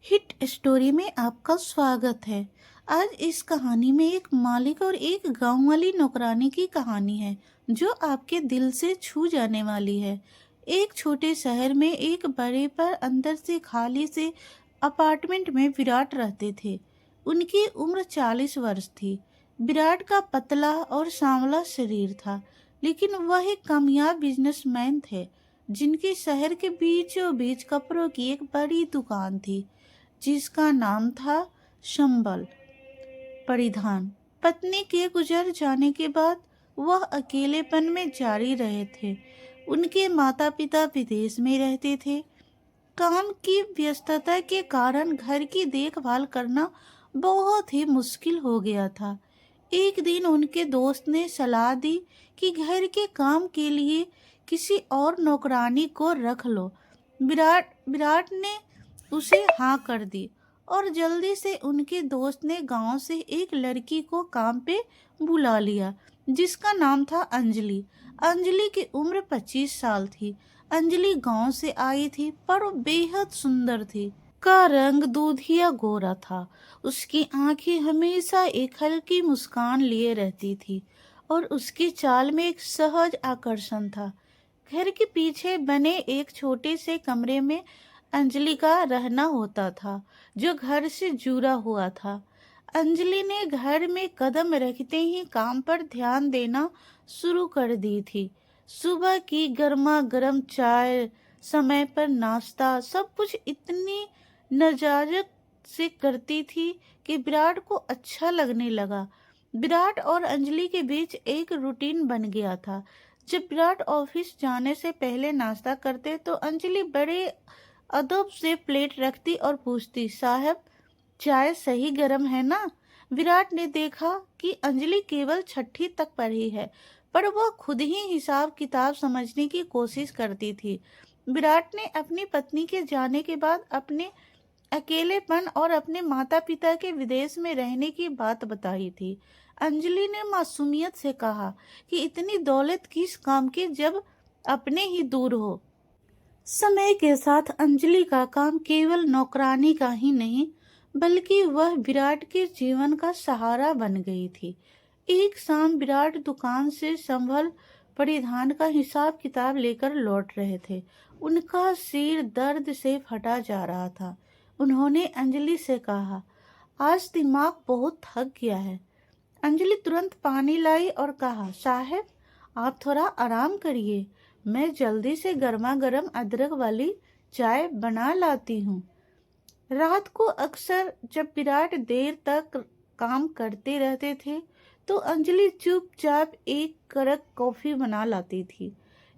Hit story में आपका स्वागत है। आज इस कहानी में एक मालिक और एक गांव वाली नौकरानी की कहानी है जो आपके दिल से छू जाने वाली है। एक छोटे शहर में एक बड़े पर अंदर से खाली से अपार्टमेंट में विराट रहते थे। उनकी उम्र 40 वर्ष थी। विराट का पतला और सांवला शरीर था, लेकिन वह एक कामयाब बिजनेसमैन थे जिनके शहर के बीचों बीच कपड़ों की एक बड़ी दुकान थी जिसका नाम था शंबल परिधान। पत्नी के गुजर जाने के बाद वह अकेलेपन में जारी रहे थे। उनके माता पिता विदेश में रहते थे। काम की व्यस्तता के कारण घर की देखभाल करना बहुत ही मुश्किल हो गया था। एक दिन उनके दोस्त ने सलाह दी कि घर के काम के लिए किसी और नौकरानी को रख लो। विराट विराट ने उसे हाँ कर दी और जल्दी से उनके दोस्त ने गांव से एक लड़की को काम पे बुला लिया जिसका नाम था अंजलि। अंजलि की उम्र 25 साल थी। अंजलि गांव से आई थी पर वो बेहद सुंदर थी। का रंग दूधिया गोरा था। उसकी आंखें हमेशा एक हल्की मुस्कान लिए रहती थी और उसकी चाल में एक सहज आकर्षण था। घर के पीछे बने एक छोटे से कमरे में अंजलि का रहना होता था जो घर से जुड़ा हुआ था। अंजलि ने घर में कदम रखते ही काम पर ध्यान देना शुरू कर दी थी। सुबह की गर्मा गर्म चाय, समय पर नाश्ता, सब कुछ इतनी नजाकत से करती थी कि विराट को अच्छा लगने लगा। विराट और अंजलि के बीच एक रूटीन बन गया था। जब विराट ऑफिस जाने से पहले नाश्ता करते तो अंजलि बड़े अदब से प्लेट रखती और पूछती, साहब चाय सही गर्म है ना? विराट ने देखा कि अंजलि केवल छठी तक पढ़ी है, पर वह खुद ही हिसाब किताब समझने की कोशिश करती थी। विराट ने अपनी पत्नी के जाने के बाद अपने अकेलेपन और अपने माता पिता के विदेश में रहने की बात बताई थी। अंजलि ने मासूमियत से कहा कि इतनी दौलत किस काम की जब अपने ही दूर हो। समय के साथ अंजलि का काम केवल नौकरानी का ही नहीं बल्कि वह विराट के जीवन का सहारा बन गई थी। एक शाम विराट दुकान से संभल परिधान का हिसाब किताब लेकर लौट रहे थे। उनका सिर दर्द से फटा जा रहा था। उन्होंने अंजलि से कहा, आज दिमाग बहुत थक गया है। अंजलि तुरंत पानी लाई और कहा, साहब आप थोड़ा आराम करिए, मैं जल्दी से गर्मा गर्म अदरक वाली चाय बना लाती हूँ। रात को अक्सर जब विराट देर तक काम करते रहते थे तो अंजलि चुपचाप एक कड़क कॉफी बना लाती थी।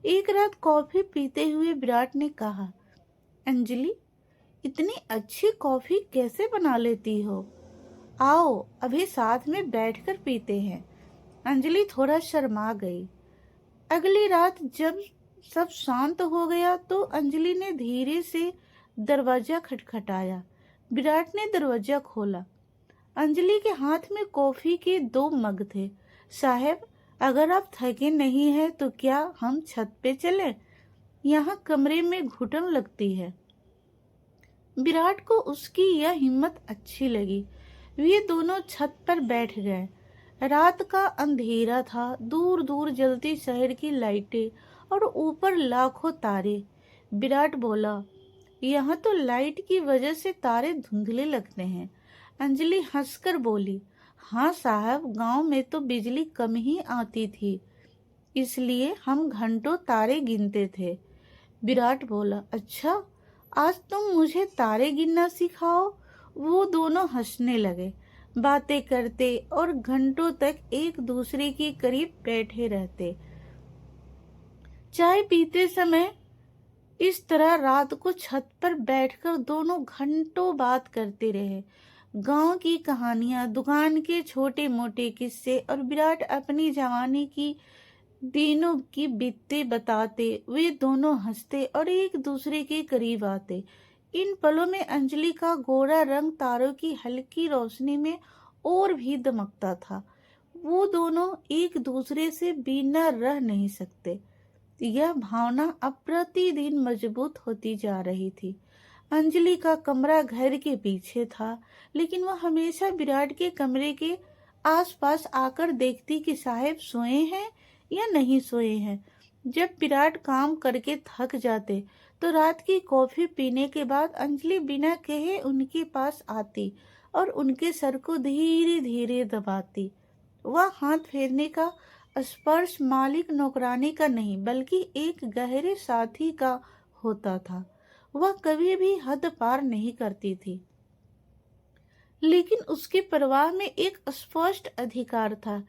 एक रात कॉफी पीते हुए विराट ने कहा, अंजलि इतनी अच्छी कॉफी कैसे बना लेती हो? आओ अभी साथ में बैठकर पीते हैं। अंजलि थोड़ा शर्मा गई। अगली रात जब सब शांत हो गया तो अंजलि ने धीरे से दरवाजा खटखटाया। विराट ने दरवाजा खोला। अंजलि के हाथ में कॉफी के 2 मग थे। साहब अगर आप थके नहीं हैं तो क्या हम छत पे चलें? यहाँ कमरे में घुटन लगती है। विराट को उसकी यह हिम्मत अच्छी लगी। वे दोनों छत पर बैठ गए। रात का अंधेरा था, दूर दूर जलती शहर की लाइटें और ऊपर लाखों तारे। विराट बोला, यहाँ तो लाइट की वजह से तारे धुंधले लगते हैं। अंजलि हंसकर बोली, हाँ साहब, गांव में तो बिजली कम ही आती थी, इसलिए हम घंटों तारे गिनते थे। विराट बोला, अच्छा आज तुम मुझे तारे गिनना सिखाओ। वो दोनों हंसने लगे, बातें करते और घंटों तक एक दूसरे के करीब बैठे रहते। चाय पीते समय इस तरह रात को छत पर बैठकर दोनों घंटों बात करते रहे। गांव की कहानियां, दुकान के छोटे मोटे किस्से और विराट अपनी जवानी की दिनों की बीतते बताते। वे दोनों हंसते और एक दूसरे के करीब आते। इन पलों में अंजलि का गोरा रंग तारों की हल्की रोशनी में और भी दमकता था। वो दोनों एक दूसरे से बिना रह नहीं सकते। यह भावना अब प्रतिदिन मजबूत होती जा रही थी। अंजलि का कमरा घर के पीछे था, लेकिन वह हमेशा विराट के कमरे के आसपास आकर देखती कि साहब सोए हैं या नहीं सोए हैं। जब विराट काम करके थक जाते तो रात की कॉफी पीने के बाद अंजलि बिना कहे उनके पास आती और उनके सर को धीरे धीरे दबाती। वह हाथ फेरने का स्पर्श मालिक नौकरानी का नहीं बल्कि एक गहरे साथी का होता था। वह कभी भी हद पार नहीं करती थी, लेकिन उसके प्रवाह में एक स्पष्ट अधिकार था।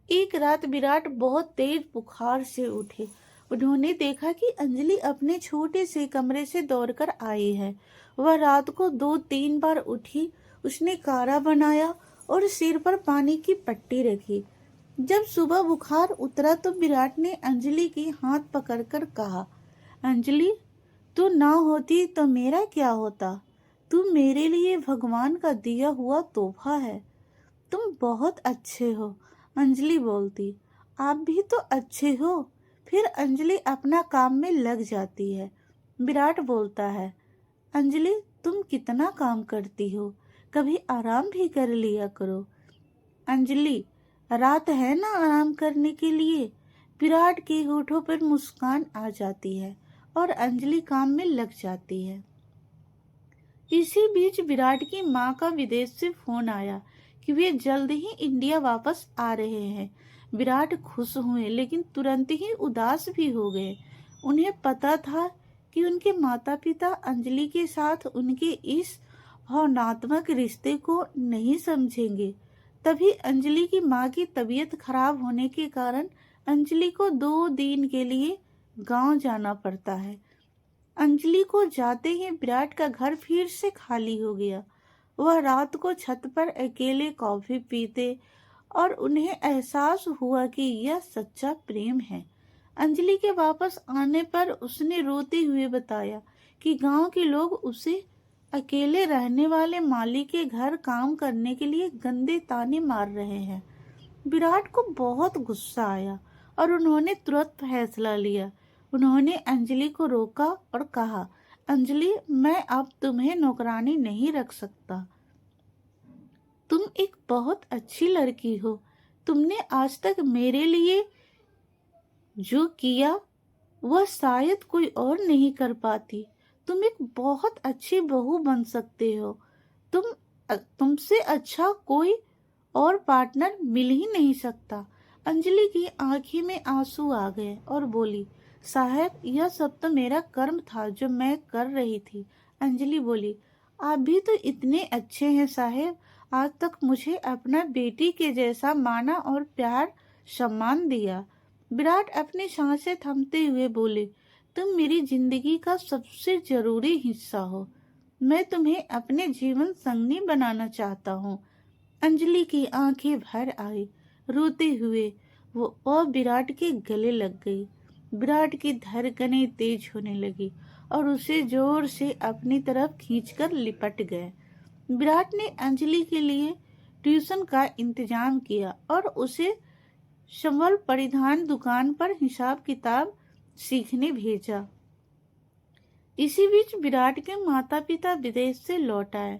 एक रात विराट बहुत तेज बुखार से उठे। उन्होंने देखा कि अंजलि अपने छोटे से कमरे से दौड़कर आई है। वह रात को 2-3 बार उठी। उसने काढ़ा बनाया और सिर पर पानी की पट्टी रखी। जब सुबह बुखार उतरा तो विराट ने अंजलि की हाथ पकड़कर कहा, अंजलि, तू ना होती तो मेरा क्या होता। तू मेरे लिए भगवान का दिया हुआ तोहफा है। तुम बहुत अच्छे हो। अंजलि बोलती, आप भी तो अच्छे हो। फिर अंजलि अपना काम में लग जाती है। विराट बोलता है, अंजलि, तुम कितना काम करती हो, कभी आराम भी कर लिया करो। अंजलि, रात है ना आराम करने के लिए। विराट के होठों पर मुस्कान आ जाती है और अंजलि काम में लग जाती है। इसी बीच विराट की माँ का विदेश से फोन आया कि वे जल्द ही इंडिया वापस आ रहे हैं। विराट खुश हुए लेकिन तुरंत ही उदास भी हो गए। उन्हें पता था कि उनके माता पिता अंजलि के साथ उनके इस भावनात्मक रिश्ते को नहीं समझेंगे। तभी अंजलि की माँ की तबीयत खराब होने के कारण अंजलि को 2 दिन के लिए गांव जाना पड़ता है। अंजलि को जाते ही विराट का घर फिर से खाली हो गया। वह रात को छत पर अकेले कॉफी पीते और उन्हें एहसास हुआ कि यह सच्चा प्रेम है। अंजलि के वापस आने पर उसने रोते हुए बताया कि गांव के लोग उसे अकेले रहने वाले माली के घर काम करने के लिए गंदे ताने मार रहे हैं। विराट को बहुत गुस्सा आया और उन्होंने तुरंत फैसला लिया। उन्होंने अंजलि को रोका और कहा, अंजलि, मैं अब तुम्हें नौकरानी नहीं रख सकता। तुम एक बहुत अच्छी लड़की हो। तुमने आज तक मेरे लिए जो किया वह शायद कोई और नहीं कर पाती। तुम एक बहुत अच्छी बहू बन सकते हो। तुमसे अच्छा कोई और पार्टनर मिल ही नहीं सकता। अंजलि की आंखी में आंसू आ गए और बोली, साहब, यह सब तो मेरा कर्म था जो मैं कर रही थी। अंजलि बोली, आप भी तो इतने अच्छे हैं साहब। आज तक मुझे अपना बेटी के जैसा माना और प्यार सम्मान दिया। विराट अपनी सांसें थमते हुए बोले, तुम मेरी जिंदगी का सबसे जरूरी हिस्सा हो। मैं तुम्हें अपने जीवन संगनी बनाना चाहता हूँ। अंजलि की आंखें भर आई। रोते हुए वो विराट के गले लग गई। विराट की धड़कनें तेज होने लगी और उसे जोर से अपनी तरफ खींचकर लिपट गए। विराट ने अंजलि के लिए ट्यूशन का इंतजाम किया और उसे संबल परिधान दुकान पर हिसाब किताब सीखने भेजा। इसी बीच विराट के माता पिता विदेश से लौट आए।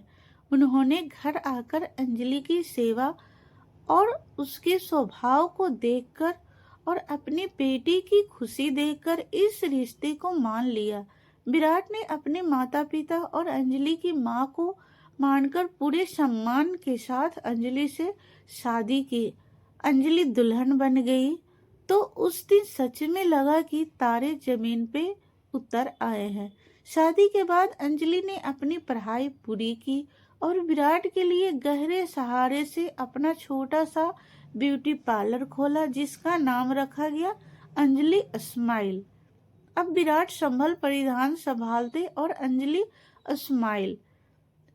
उन्होंने घर आकर अंजलि की सेवा और उसके स्वभाव को देखकर और अपनी बेटी की खुशी देखकर इस रिश्ते को मान लिया। विराट ने अपने माता पिता और अंजलि की माँ को मानकर पूरे सम्मान के साथ अंजलि से शादी की। अंजलि दुल्हन बन गई तो उस दिन सच में लगा कि तारे जमीन पे उतर आए हैं। शादी के बाद अंजलि ने अपनी पढ़ाई पूरी की और विराट के लिए गहरे सहारे से अपना छोटा सा ब्यूटी पार्लर खोला जिसका नाम रखा गया अंजलि स्माइल। अब विराट संभल परिधान संभालते और स्माइल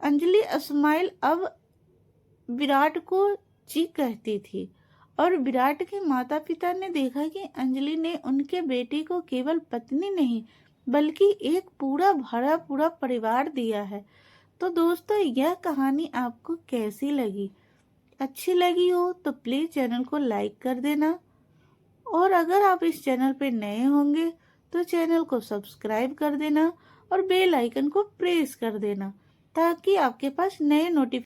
अंजलि स्माइल अब विराट को जी कहती थी। और विराट के माता पिता ने देखा कि अंजलि ने उनके बेटे को केवल पत्नी नहीं बल्कि एक पूरा भरा पूरा परिवार दिया है। तो दोस्तों, यह कहानी आपको कैसी लगी? अच्छी लगी हो तो प्लीज़ चैनल को लाइक कर देना और अगर आप इस चैनल पे नए होंगे तो चैनल को सब्सक्राइब कर देना और बेल आइकन को प्रेस कर देना ताकि आपके पास नए नोटिफिकेशन